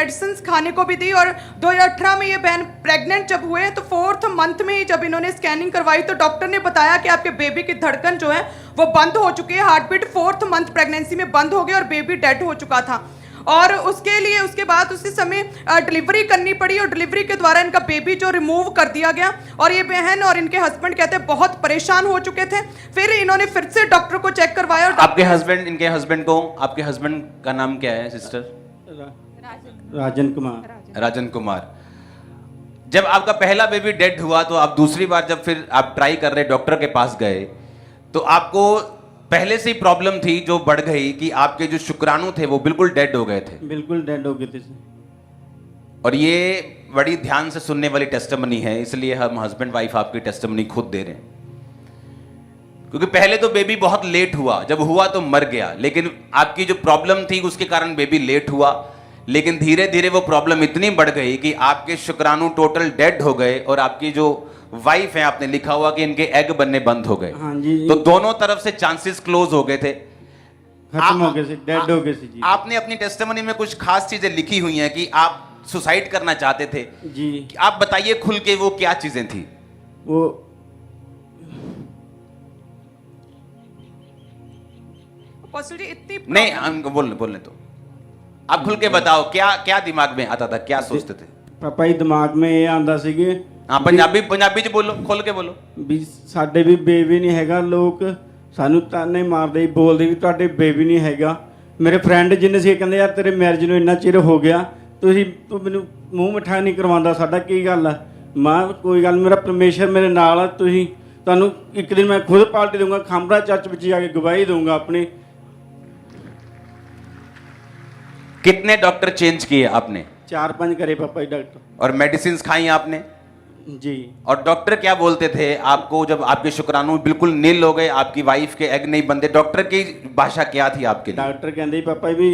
Medicine खाने को भी दी। और 2018 में ये बहन प्रेग्नेंट जब हुए तो 4th मंथ में ही जब इन्होंने स्कैनिंग करवाई तो डॉक्टर ने बताया कि आपके बेबी की धड़कन जो है वो बंद हो चुकी है, heart beat 4th month pregnancy में बंद हो गई और बेबी डेड हो चुका था। और उसके लिए उसके बाद उसी समय डिलीवरी करनी पड़ी और डिलीवरी के द्वारा इनका बेबी जो रिमूव कर दिया गया। और ये बहन और इनके हस्बैंड कहते हैं बहुत परेशान हो चुके थे। फिर इन्होंने फिर से डॉक्टर को चेक करवाया। और आपके हस्बैंड, इनके हस्बैंड को, आपके हस्बैंड का नाम क्या है सिस्टर? राजन कुमार। राजन कुमार। जब आपका पहला बेबी डेड हुआ तो आप दूसरी बार जब फिर आप ट्राई कर रहे डॉक्टर के पास गए तो आपको पहले से ही प्रॉब्लम थी जो बढ़ गई कि आपके जो शुक्राणु थे वो बिल्कुल डेड हो गए थे। बिल्कुल डेड हो गए थे। और ये बड़ी ध्यान से सुनने वाली टेस्टिमनी है, इसलिए हम हस्बैंड वाइफ आपकी टेस्टिमनी खुद दे रहे हैं। क्योंकि पहले तो बेबी बहुत लेट हुआ, जब हुआ तो मर गया, लेकिन आपकी जो प्रॉब्लम थी उसके कारण बेबी लेट हुआ। लेकिन धीरे धीरे वो प्रॉब्लम इतनी बढ़ गई कि आपके शुक्राणु टोटल डेड हो गए और आपकी जो वाइफ है, आपने लिखा हुआ कि इनके एग बनने बंद हो गए। हाँ जी। तो दोनों तरफ से चांसेस क्लोज हो गए थे, खत्म हो गए थे, डेड हो गए थे जी। आपने अपनी टेस्टिमनी में कुछ खास चीजें लिखी हुई हैं कि आप सुसाइड करना चाहते थे जी। आप बताइए खुल के वो क्या चीजें थी? वो अपोस्टल जी इतनी नहीं, हमको बोलने तो आप खुल के बताओ क्या क्या दिमाग में आता था, क्या सोचते थे? ਪਾਪਾ ਜੀ ਦਿਮਾਗ में ਇਹ ਆਂਦਾ ਸੀਗੇ हाँ पंजाबी च बोलो, खोल के बोलो। ਵੀ ਸਾਡੇ ਵੀ ਬੇਬੀ ਨਹੀਂ ਹੈਗਾ, ਲੋਕ ਸਾਨੂੰ ਤਾਨੇ ਮਾਰਦੇ ਹੀ ਬੋਲਦੇ ਵੀ ਤੁਹਾਡੇ ਬੇਬੀ ਨਹੀਂ ਹੈਗਾ। ਮੇਰੇ ਫਰੈਂਡ ਜਿੰਨੇ ਸੀ ਕਹਿੰਦੇ ਯਾਰ ਤੇਰੇ ਮੈਰਿਜ ਨੂੰ ਇੰਨਾ ਚਿਰ ਹੋ ਗਿਆ, ਤੂੰ ਮੈਨੂੰ ਮੂੰਹ ਮਿਠਾ ਨਹੀਂ ਕਰਵਾਉਂਦਾ, ਸਾਡਾ ਕੀ ਗੱਲ ਆ? ਮਾਂ ਕੋਈ ਗੱਲ, ਮੇਰਾ ਪਰਮੇਸ਼ਰ ਮੇਰੇ ਨਾਲ ਆ, ਤੁਹਾਨੂੰ ਇੱਕ ਦਿਨ ਮੈਂ ਖੁਦ ਪਾਲਟੀ ਦੂੰਗਾ, ਖਾਂਬੜਾ ਚਰਚ ਵਿੱਚ ਜਾ ਕੇ ਗਵਾਹੀ ਦੂੰਗਾ ਆਪਣੀ। कितने डॉक्टर चेंज किए आपने? 4-5 करे पापा जी डॉक्टर। और मेडिसिन खाई आपने? जी। और डॉक्टर क्या बोलते थे आपको जब आपके शुक्राणु बिल्कुल नील हो गए, आपकी वाइफ के एग नहीं बनते? डॉक्टर की भाषा क्या थी आपके लिए? डॉक्टर कहते पापा जी भी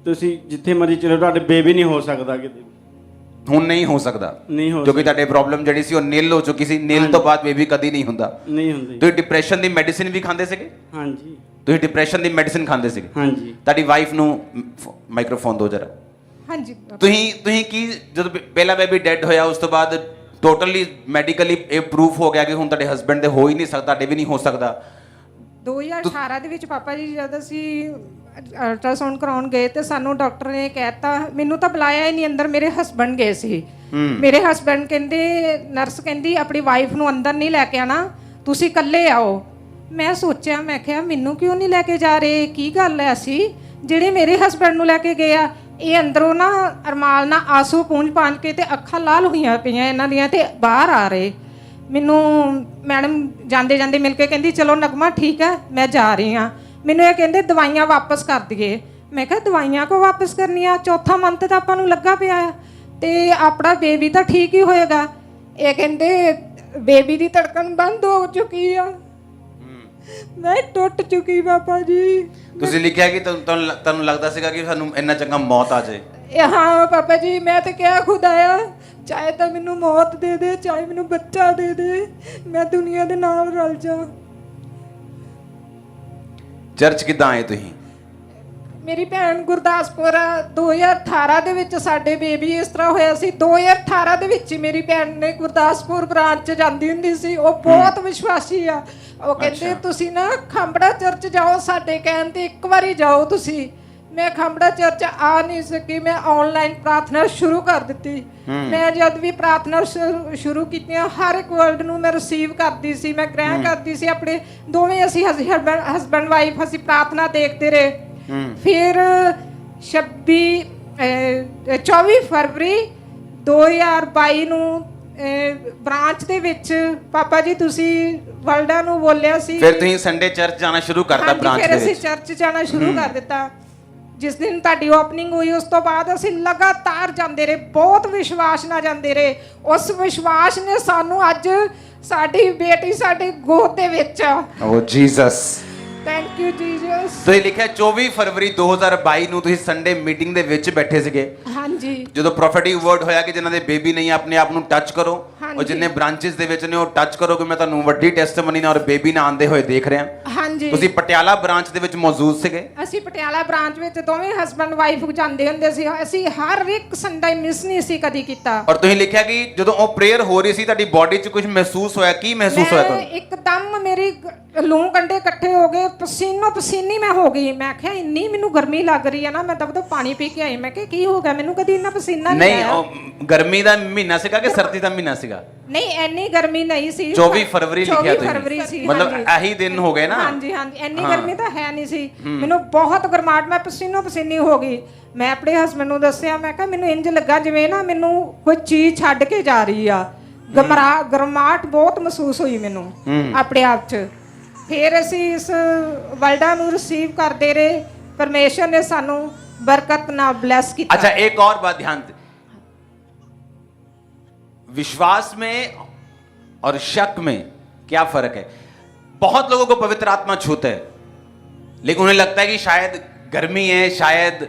ਤੁਸੀਂ ਜਿੱਥੇ ਮਰਜ਼ੀ ਚਲੋ, ਤੁਹਾਡੇ ਬੇਬੀ ਨਹੀਂ ਹੋ ਸਕਦਾ ਕਿਤੇ। ਹੁਣ ਨਹੀਂ ਹੋ ਸਕਦਾ, ਨਹੀਂ ਹੋ ਕਿਉਂਕਿ ਤੁਹਾਡੇ ਪ੍ਰੋਬਲਮ ਜਿਹੜੀ ਸੀ ਉਹ ਨੀਲ ਹੋ ਚੁੱਕੀ ਸੀ। ਨੀਲ ਤੋਂ ਬਾਅਦ ਬੇਬੀ ਕਦੀ ਨਹੀਂ ਹੁੰਦਾ। ਨਹੀਂ ਹੁੰਦੀ। ਤੁਸੀਂ ਡਿਪਰੈਸ਼ਨ ਦੀ ਮੈਡੀਸਿਨ ਵੀ ਖਾਂਦੇ ਸੀਗੇ? ਹਾਂਜੀ। ਤੁਸੀਂ ਡਿਪਰੈਸ਼ਨ ਦੀ ਮੈਡੀਸਿਨ ਖਾਂਦੇ ਸੀਗੇ? ਹਾਂਜੀ। ਤੁਹਾਡੀ ਵਾਈਫ ਨੂੰ ਮਾਈਕ੍ਰੋਫੋਨ ਦਿਓ ਜਰਾ। ਹਾਂਜੀ। ਤੁਸੀਂ ਕੀ ਜਦੋਂ ਪਹਿਲਾ ਬੇਬੀ ਡੈਡ ਹੋਇਆ ਉਸ ਤੋਂ ਬਾਅਦ ਟੋਟਲੀ ਮੈਡੀਕਲੀ ਇਹ ਪ੍ਰੂਫ ਹੋ ਗਿਆ ਕਿ ਹੁਣ ਤੁਹਾਡੇ ਹਸਬੈਂਡ ਦੇ ਹੋ ਹੀ ਨਹੀਂ ਸਕਦਾ, ਤੁਹਾਡੇ ਵੀ ਨਹੀਂ ਹੋ ਸਕਦਾ? 2018 ਦੇ ਵਿੱਚ ਪਾਪਾ ਜੀ ਜਦ ਅਸੀਂ ਅਲਟਰਾਸਾਊਂਡ ਕਰਾਉਣ ਗਏ ਤੇ ਸਾਨੂੰ ਡਾਕਟਰ ਨੇ ਕਹਿਤਾ, ਮੈਨੂੰ ਤਾਂ ਬੁਲਾਇਆ ਹੀ ਨਹੀਂ ਅੰਦਰ, ਮੇਰੇ ਹਸਬੈਂਡ ਗਏ ਸੀ। ਮੇਰੇ ਹਸਬੈਂਡ ਕਹਿੰਦੇ, ਨਰਸ ਕਹਿੰਦੀ ਆਪਣੀ ਵਾਈਫ ਨੂੰ ਅੰਦਰ ਨਹੀਂ ਲੈ ਕੇ ਆਣਾ, ਤੁਸੀਂ ਇਕੱਲੇ ਆਓ। ਮੈਂ ਸੋਚਿਆ, ਮੈਂ ਕਿਹਾ ਮੈਨੂੰ ਕਿਉਂ ਨਹੀਂ ਲੈ ਕੇ ਜਾ ਰਹੇ, ਕੀ ਗੱਲ ਹੈ? ਅਸੀਂ ਜਿਹੜੇ ਮੇਰੇ ਹਸਬੈਂਡ ਨੂੰ ਲੈ ਕੇ ਗਏ ਆ, ਇਹ ਅੰਦਰੋਂ ਨਾ ਅਰਮਾਲ ਨਾਲ ਆਂਸੂ ਪੂੰਝ ਪਾਂਝ ਕੇ ਤੇ ਅੱਖਾਂ ਲਾਲ ਹੋਈਆਂ ਪਈਆਂ ਇਹਨਾਂ ਦੀਆਂ ਤੇ ਬਾਹਰ ਆ ਰਹੇ। ਮੈਨੂੰ ਮੈਡਮ ਜਾਂਦੇ ਜਾਂਦੇ ਮਿਲ ਕੇ ਕਹਿੰਦੀ ਚਲੋ ਨਗਮਾ ਠੀਕ ਹੈ ਮੈਂ ਜਾ ਰਹੀ ਹਾਂ। ਮੈਨੂੰ ਇਹ ਕਹਿੰਦੇ ਦਵਾਈਆਂ ਵਾਪਸ ਕਰ ਦਈਏ। ਮੈਂ ਕਿਹਾ ਦਵਾਈਆਂ ਕੋ ਵਾਪਸ ਕਰਨੀਆਂ, 4ਥਾ ਮੰਥ ਤਾਂ ਆਪਾਂ ਨੂੰ ਲੱਗਾ ਪਿਆ ਆ ਤੇ ਆਪਣਾ ਬੇਬੀ ਤਾਂ ਠੀਕ ਹੀ ਹੋਏਗਾ। ਇਹ ਕਹਿੰਦੇ ਬੇਬੀ ਦੀ ਧੜਕਣ ਬੰਦ ਹੋ ਚੁੱਕੀ ਆ। ਮੈਂ ਟੁੱਟ ਚੁੱਕੀ ਪਾਪਾ ਜੀ। ਤੁਸੀਂ ਲਿਖਿਆ ਕਿ ਤੁਹਾਨੂੰ ਲੱਗਦਾ ਸੀਗਾ ਕਿ ਸਾਨੂੰ ਇੰਨਾ ਚੰਗਾ ਮੌਤ ਆ ਜਾਏ? हाँ पापा जी, मैं तो क्या खुद आया, चाहे तो मैनू मौत दे दे, चाहे मैनू बच्चा दे दे, मैं दुनिया दे नाल रल जा। ਚਰਚ ਕਿੱਦਾਂ ਆਏ ਤੁਸੀਂ? मेरी भैन गुरदासपुर 2018 ਦੇ ਵਿੱਚ ਸਾਡੇ ਬੇਬੀ ਇਸ ਤਰ੍ਹਾਂ ਹੋਇਆ ਸੀ। 2018 ਦੇ ਵਿੱਚ ਮੇਰੀ ਭੈਣ ਨੇ ਗੁਰਦਾਸਪੁਰ ਬ੍ਰਾਂਚ 'ਚ ਜਾਂਦੀ ਹੁੰਦੀ ਸੀ। ਉਹ ਬਹੁਤ ਵਿਸ਼ਵਾਸੀ ਆ। ਉਹ ਕਹਿੰਦੇ ਤੁਸੀਂ ਨਾ ਖਾਂਬੜਾ ਚਰਚ ਜਾਓ, ਸਾਡੇ ਕਹਿਣ ਤੇ ਇੱਕ ਵਾਰੀ ਜਾਓ ਤੁਸੀਂ। ਮੈਂ ਖਾਂਬੜਾ ਚਰਚ ਆ ਨਹੀਂ ਸਕੀ, ਮੈਂ ਆਨਲਾਈਨ ਪ੍ਰਾਰਥਨਾ ਸ਼ੁਰੂ ਕਰ ਦਿੱਤੀ। ਮੈਂ ਜਦ ਵੀ ਪ੍ਰਾਰਥਨਾ ਸ਼ੁਰੂ ਕੀਤੀਆਂ ਹਰ ਇੱਕ ਵਰਡ ਨੂੰ ਮੈਂ ਰਿਸੀਵ ਕਰਦੀ ਸੀ, ਮੈਂ ਗ੍ਰਹਿਣ ਕਰਦੀ ਸੀ। ਆਪਣੇ ਦੋਵੇਂ ਅਸੀਂ ਹਸਬੈਂਡ ਵਾਈਫ ਅਸੀਂ ਪ੍ਰਾਰਥਨਾ ਦੇਖਦੇ ਰਹੇ। ਫਿਰ 24 ਫਰਵਰੀ 2022 ਨੂੰ ਬ੍ਰਾਂਚ ਦੇ ਵਿੱਚ ਪਾਪਾ ਜੀ ਤੁਸੀਂ ਵਰਲਡਾਂ ਨੂੰ ਬੋਲਿਆ ਸੀ। ਫਿਰ ਤੁਸੀਂ ਸੰਡੇ ਚਰਚ ਜਾਣਾ ਸ਼ੁਰੂ ਕਰਤਾ ਬ੍ਰਾਂਚ ਦੇ ਵਿੱਚ? ਫਿਰ ਅਸੀਂ ਚਰਚ ਜਾਣਾ ਸ਼ੁਰੂ ਕਰ ਦਿੱਤਾ। ਜਿਸ ਦਿਨ ਤੁਹਾਡੀ ਓਪਨਿੰਗ ਹੋਈ ਉਸ ਤੋਂ ਬਾਅਦ ਅਸੀਂ ਲਗਾਤਾਰ ਜਾਂਦੇ ਰਹੇ, ਬਹੁਤ ਵਿਸ਼ਵਾਸ ਨਾਲ ਜਾਂਦੇ ਰਹੇ। ਉਸ ਵਿਸ਼ਵਾਸ ਨੇ ਸਾਨੂੰ ਅੱਜ ਸਾਡੀ ਬੇਟੀ ਸਾਡੇ ਗੋਦ ਦੇ ਵਿੱਚ ਆ। ਓ ਜੀਸਸ, ਥੈਂਕ ਯੂ ਜੀਸਸ। ਤੁਸੀਂ ਲਿਖਿਆ 24 ਫਰਵਰੀ 2022 ਨੂੰ ਤੁਸੀਂ ਸੰਡੇ ਮੀਟਿੰਗ ਦੇ ਵਿੱਚ ਬੈਠੇ ਸੀਗੇ। ਹਾਂਜੀ। ਜਦੋਂ ਪ੍ਰੋਫੈਟਿਕ ਵਰਡ ਹੋਇਆ ਕਿ ਜਿਨ੍ਹਾਂ ਦੇ ਬੇਬੀ ਨਹੀਂ ਆਪਣੇ ਆਪ ਨੂੰ ਟੱਚ ਕਰੋ, और जिन्ने ब्रांचेस ਦੇ ਵਿੱਚ ਨੇ ਉਹ ਟੱਚ ਕਰੋਗੇ ਮੈਂ ਤੁਹਾਨੂੰ ਵੱਡੀ ਟੈਸਟਮਨੀ ਨਾਲ ਔਰ ਬੇਬੀ ਨਾਲ ਆਂਦੇ ਹੋਏ ਦੇਖ ਰਿਹਾ ਹਾਂਜੀ ਤੁਸੀਂ ਪਟਿਆਲਾ ਬ੍ਰਾਂਚ ਦੇ ਵਿੱਚ ਮੌਜੂਦ ਸੀਗੇ ਅਸੀਂ ਪਟਿਆਲਾ ਬ੍ਰਾਂਚ ਵਿੱਚ ਦੋਵੇਂ ਹਸਬੰਡ ਵਾਈਫ ਜਾਂਦੇ ਹੁੰਦੇ ਸੀ ਅਸੀਂ ਹਰ ਇੱਕ ਸੰਡੇ ਮਿਸ ਨਹੀਂ ਸੀ ਕਦੀ ਕੀਤਾ ਔਰ ਤੁਸੀਂ ਲਿਖਿਆ ਕਿ ਜਦੋਂ ਉਹ ਪ੍ਰੇਅਰ ਹੋ ਰਹੀ ਸੀ ਤੁਹਾਡੀ ਬਾਡੀ 'ਚ ਕੁਝ ਮਹਿਸੂਸ ਹੋਇਆ ਕੀ ਮਹਿਸੂਸ ਹੋਇਆ ਤੁਹਾਨੂੰ ਇੱਕਦਮ ਮੇਰੀ ਲੂੰ ਕੰਡੇ ਇਕੱਠੇ ਹੋ ਗਏ ਪਸੀਨੋ ਪਸੀਨੀ ਮੈਂ ਹੋ ਗਈ ਮੈਂ ਕਿਹਾ ਇੰਨੀ ਮੈਨੂੰ ਗਰਮੀ ਲੱਗ ਰਹੀ ਹੈ ਨਾ ਮੈਂ ਤਾਂ ਪਾਣੀ ਪੀ ਕੇ ਆਈ ਮੈਂ ਕਿਹਾ ਕੀ ਹੋ ਗਿਆ ਮੈਨੂੰ ਕਦੀ ਇੰਨਾ ਪਸੀਨਾ ਨਹੀਂ ਨਹੀਂ ਉਹ ਗਰਮੀ ਦਾ ਮਹੀਨਾ ਸੀਗਾ ਕਿ ਸਰਦੀ ਦਾ ਮਹੀਨਾ ਸੀਗਾ ਨਹੀਂ ਇੰਨੀ ਗਰਮੀ ਨਹੀਂ ਸੀ 24 ਫਰਵਰੀ ਲਿਖਿਆ 24 ਫਰਵਰੀ ਸੀ ਮਤਲਬ ਇਹੀ ਦਿਨ ਹੋ ਗਏ ਨਾ ਹਾਂਜੀ ਹਾਂਜੀ ਇੰਨੀ ਗਰਮੀ ਤਾਂ ਹੈ ਨਹੀਂ ਸੀ ਮੈਨੂੰ ਬਹੁਤ ਗਰਮਾਹਟ ਮੈਂ ਪਸੀਨੋ ਪਸੀਨੀ ਹੋ ਗਈ ਮੈਂ ਆਪਣੇ ਹਸਬੰਡ ਨੂੰ ਦੱਸਿਆ ਮੈਂ ਕਿਹਾ ਮੈਨੂੰ ਇੰਜ ਲੱਗਾ ਜਿਵੇਂ ਨਾ ਮੈਨੂੰ ਕੋਈ ਚੀਜ਼ ਛੱਡ ਕੇ ਜਾ ਰਹੀ ਆ ਗਰਮਾਹਟ ਬਹੁਤ ਮਹਿਸੂਸ ਹੋਈ ਮੈਨੂੰ ਆਪਣੇ ਆਪ 'ਚ ਫਿਰ ਅਸੀਂ ਇਸ ਵਰਲਡਾਂ ਨੂੰ ਰਿਸੀਵ ਕਰਦੇ ਰਹੇ परमेश्वर ने सानू बरकत ना ब्लेस किया। अच्छा एक और बात ध्यान दे, विश्वास में और शक में क्या फर्क है? बहुत लोगों को पवित्र आत्मा छूते है लेकिन उन्हें लगता है कि शायद गर्मी है, शायद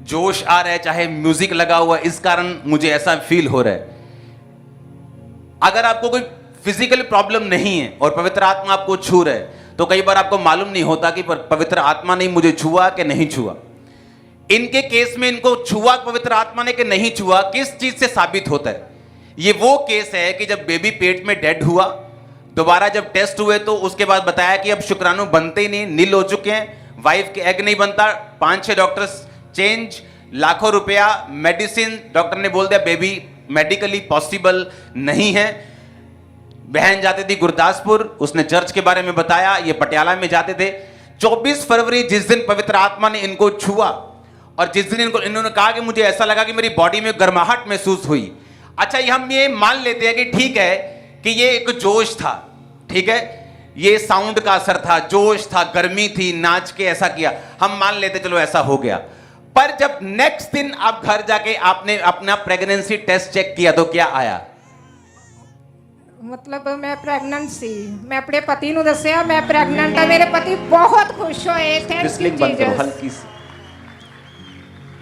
जोश आ रहा है, चाहे म्यूजिक लगा हुआ है, इस कारण मुझे ऐसा फील हो रहा है। अगर आपको कोई फिजिकल प्रॉब्लम नहीं है और पवित्र आत्मा आपको छू रहा है तो कई बार आपको मालूम नहीं होता कि पवित्र आत्मा ने मुझे छुआ कि नहीं छुआ। इनके केस में इनको छुआ पवित्र आत्मा ने कि नहीं छुआ, किस चीज से साबित होता है? ये वो केस है कि जब बेबी पेट में डेड हुआ, दोबारा जब टेस्ट हुए तो उसके बाद बताया कि अब शुक्राणु बनते ही नहीं, नील हो चुके हैं, वाइफ के एग नहीं बनता, 5-6 डॉक्टर्स चेंज, लाखों रुपया मेडिसिन, डॉक्टर ने बोल दिया बेबी मेडिकली पॉसिबल नहीं है। बहन जाती थी गुरदासपुर, उसने चर्च के बारे में बताया, ये पटियाला में जाते थे। 24 फरवरी जिस दिन पवित्र आत्मा ने इनको छुआ और जिस दिन इन्होंने कहा कि मुझे ऐसा लगा कि मेरी बॉडी में गर्माहट महसूस हुई। अच्छा हम ये मान लेते हैं कि ठीक है कि ये एक जोश था, ठीक है, ये साउंड का असर था, जोश था, गर्मी थी, नाच के ऐसा किया, हम मान लेते चलो ऐसा हो गया। पर जब नेक्स्ट दिन आप घर जाके आपने अपना प्रेगनेंसी टेस्ट चेक किया तो क्या आया? मतलब मैं प्रेग्नेंट सी, मैं अपने पति ਨੂੰ ਦੱਸਿਆ मैं प्रेग्नेंट है। मेरे पति बहुत खुश होए, थैंक यू जीसस।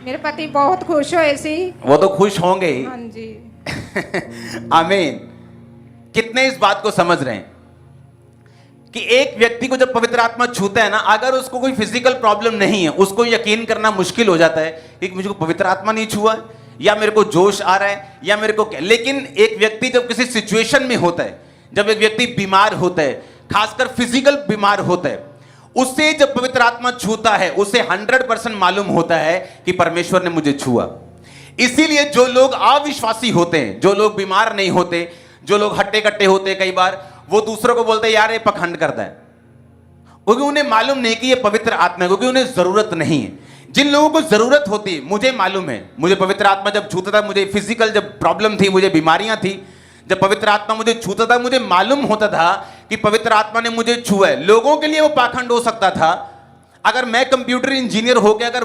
मेरे पति बहुत खुश होए सी। वो तो खुश होंगे ही। हाँ जी आमीन। कितने इस बात को समझ रहे हैं कि एक व्यक्ति को जब पवित्र आत्मा छूता है ना, अगर उसको कोई फिजिकल प्रॉब्लम नहीं है, उसको यकीन करना मुश्किल हो जाता है कि मुझे पवित्र आत्मा नहीं छुआ है, या मेरे को जोश आ रहा है, या मेरे को क्या। लेकिन एक व्यक्ति जब किसी सिचुएशन में होता है, जब एक व्यक्ति बीमार होता है, खासकर फिजिकल बीमार होता है, उससे जब पवित्र आत्मा छूता है उसे 100% मालूम होता है कि परमेश्वर ने मुझे छुआ। इसीलिए जो लोग अविश्वासी होते हैं, जो लोग बीमार नहीं होते, जो लोग हट्टे कट्टे होते हैं, कई बार वो दूसरों को बोलते हैं यार ये पखंड करता है, क्योंकि उन्हें मालूम नहीं कि ये पवित्र आत्मा है, क्योंकि उन्हें जरूरत नहीं है। जिन लोगों को जरूरत होती है, मुझे मालूम है, मुझे पवित्र आत्मा जब छूता था, मुझे फिजिकल जब प्रॉब्लम थी, मुझे बीमारियां थी, जब पवित्र आत्मा मुझे छूता था, मुझे मालूम होता था कि पवित्र आत्मा ने मुझे छुआ है। लोगों के लिए वो पाखंड हो सकता था। अगर मैं कंप्यूटर इंजीनियर हो गया, अगर